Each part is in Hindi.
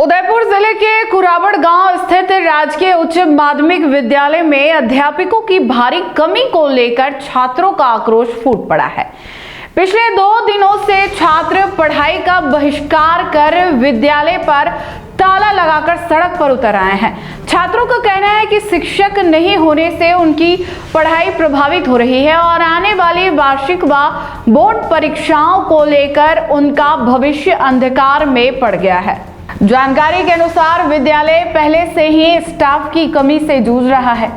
उदयपुर जिले के कुराबड़ गांव स्थित राजकीय उच्च माध्यमिक विद्यालय में अध्यापकों की भारी कमी को लेकर छात्रों का आक्रोश फूट पड़ा है। पिछले 2 दिनों से छात्र पढ़ाई का बहिष्कार कर विद्यालय पर ताला लगाकर सड़क पर उतर आए हैं। छात्रों का कहना है कि शिक्षक नहीं होने से उनकी पढ़ाई प्रभावित हो रही है और आने वाली वार्षिक व बोर्ड परीक्षाओं को लेकर उनका भविष्य अंधकार में पड़ गया है। जानकारी के अनुसार विद्यालय पहले से ही स्टाफ की कमी से जूझ रहा है।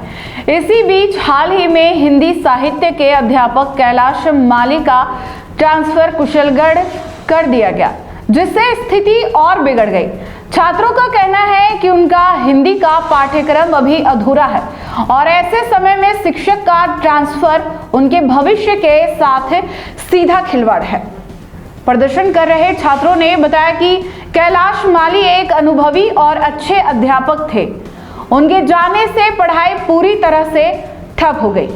इसी बीच हाल ही में हिंदी साहित्य के अध्यापक कैलाश माली का ट्रांसफर कुशलगढ़ कर दिया गया, जिससे स्थिति और बिगड़ गई। छात्रों का कहना है कि उनका हिंदी का पाठ्यक्रम अभी अधूरा है और ऐसे समय में शिक्षक का ट्रांसफर उनके भविष्य के साथ सीधा खिलवाड़ है। प्रदर्शन कर रहे छात्रों ने बताया कि कैलाश माली एक अनुभवी और अच्छे अध्यापक थे। उनके जाने से पढ़ाई पूरी तरह से ठप हो गई।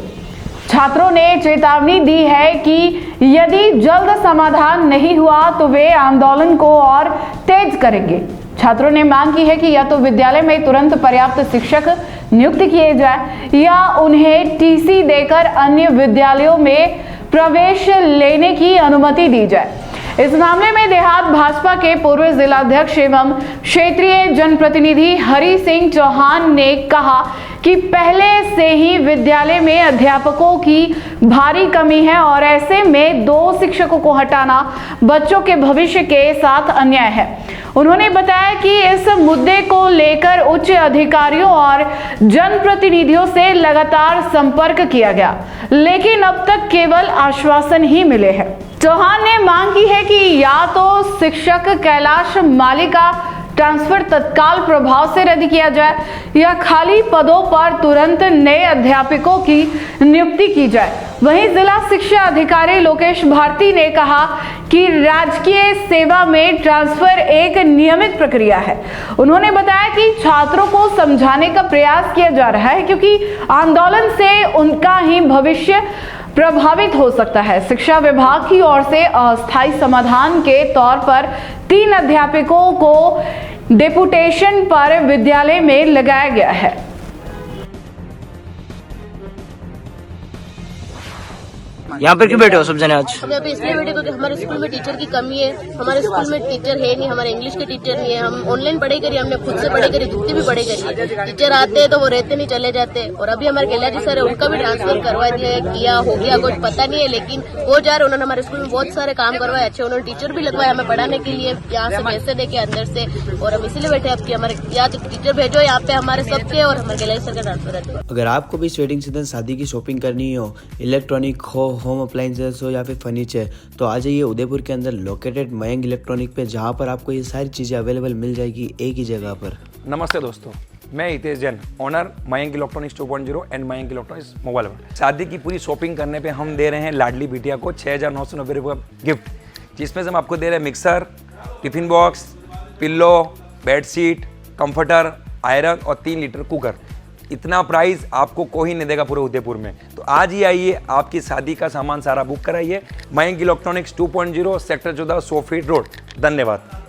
छात्रों ने चेतावनी दी है कि यदि जल्द समाधान नहीं हुआ तो वे आंदोलन को और तेज करेंगे। छात्रों ने मांग की है कि या तो विद्यालय में तुरंत पर्याप्त शिक्षक नियुक्त किए जाए या उन्हें टीसी देकर अन्य विद्यालयों में प्रवेश लेने की अनुमति दी जाए। इस मामले में देहात भाजपा के पूर्व जिलाध्यक्ष एवं क्षेत्रीय जनप्रतिनिधि हरि सिंह चौहान ने कहा कि पहले से ही विद्यालय में अध्यापकों की भारी कमी है और ऐसे में 2 शिक्षकों को हटाना बच्चों के भविष्य के साथ अन्याय है। उन्होंने बताया कि इस मुद्दे को लेकर उच्च अधिकारियों और जनप्रतिनिधियों से लगातार संपर्क किया गया, लेकिन अब तक केवल आश्वासन ही मिले हैं। चौहान ने मांग की है कि या तो शिक्षक कैलाश माली का ट्रांसफर तत्काल प्रभाव से रद्द किया जाए या खाली पदों पर तुरंत नए अध्यापकों की नियुक्ति की जाए। वहीं जिला शिक्षा अधिकारी लोकेश भारती ने कहा कि राजकीय सेवा में ट्रांसफर एक नियमित प्रक्रिया है। उन्होंने बताया कि छात्रों को समझाने का प्रयास किया जा रहा है क्योंकि आंदोलन से उनका ही भविष्य प्रभावित हो सकता है। शिक्षा विभाग की ओर से अस्थायी समाधान के तौर पर 3 अध्यापकों को डेपुटेशन पर विद्यालय में लगाया गया है। यहाँ पर क्यों बैठे हो सब जने आज? हम यहाँ पे इसलिए बैठे क्योंकि हमारे स्कूल में टीचर की कमी है। हमारे स्कूल में टीचर है नहीं, हमारे इंग्लिश के टीचर नहीं है। हम ऑनलाइन पढ़ाई करिए, हमने खुद से पढ़ाई करी, जितनी भी पढ़ाई करी है। टीचर आते हैं तो वो रहते नहीं, चले जाते। और अभी हमारे कैलाश जी सर है, उनका भी ट्रांसफर करवा दिया है, किया हो गया कुछ पता नहीं है, लेकिन हो जा रहे। उन्होंने हमारे स्कूल में बहुत सारे काम करवाए अच्छे। उन्होंने टीचर भी लगवाया हमें पढ़ाने के लिए, यहाँ से पैसे देके अंदर से। और हम इसीलिए बैठे अब कि हमारे या तो टीचर भेजो यहाँ पे हमारे सबके, और हमारे कैलाश सर का ट्रांसफर है। अगर आपको भी वेडिंग सीजन शादी की शॉपिंग करनी हो, इलेक्ट्रॉनिक हो, होम अप्लायंसेस हो या फिर फर्नीचर, तो आ जाइए उदयपुर के अंदर लोकेटेड मयंक इलेक्ट्रॉनिक पे, जहां पर आपको ये सारी चीजें अवेलेबल मिल जाएगी एक ही जगह पर। नमस्ते दोस्तों, मैं Hitesh Jain, owner Mayank electronics 2.0 and Mayank electronics mobile world. शादी की पूरी शॉपिंग करने पे हम दे रहे हैं लाडली बिटिया को 6,990 रुपये गिफ्ट, जिसमें से हम आपको दे रहे हैं mixer, tiffin box, pillow, bedsheet, comforter, iron और 3 लीटर कुकर। इतना प्राइस आपको कोई नहीं देगा पूरे उदयपुर में। तो आज ही आइए, आपकी शादी का सामान सारा बुक कराइए। Mayank electronics 2.0 sector 14 100 feet road. धन्यवाद।